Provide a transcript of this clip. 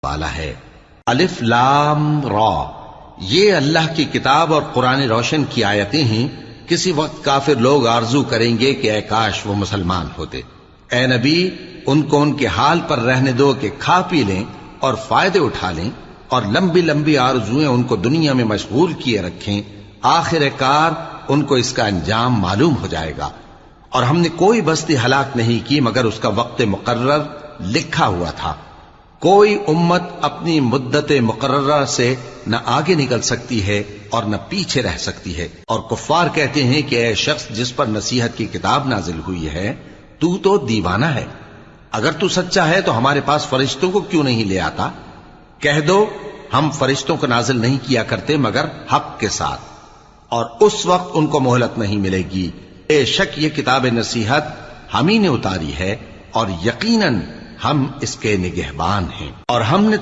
والا ہے۔ الف لام را، یہ اللہ کی کتاب اور قرآن روشن کی آیتیں ہیں۔ کسی وقت کافر لوگ آرزو کریں گے کہ اے کاش وہ مسلمان ہوتے۔ اے نبی، ان کو ان کے حال پر رہنے دو کہ کھا پی لیں اور فائدے اٹھا لیں، اور لمبی لمبی آرزویں ان کو دنیا میں مشغول کیے رکھیں۔ آخر کار ان کو اس کا انجام معلوم ہو جائے گا۔ اور ہم نے کوئی بستی ہلاک نہیں کی مگر اس کا وقت مقرر لکھا ہوا تھا۔ کوئی امت اپنی مدت مقررہ سے نہ آگے نکل سکتی ہے اور نہ پیچھے رہ سکتی ہے۔ اور کفار کہتے ہیں کہ اے شخص جس پر نصیحت کی کتاب نازل ہوئی ہے، تو دیوانہ ہے۔ اگر تو سچا ہے تو ہمارے پاس فرشتوں کو کیوں نہیں لے آتا؟ کہہ دو ہم فرشتوں کو نازل نہیں کیا کرتے مگر حق کے ساتھ، اور اس وقت ان کو مہلت نہیں ملے گی۔ بے شک یہ کتاب نصیحت ہم ہی نے اتاری ہے، اور یقیناً ہم اس کے نگہبان ہیں۔ اور ہم نے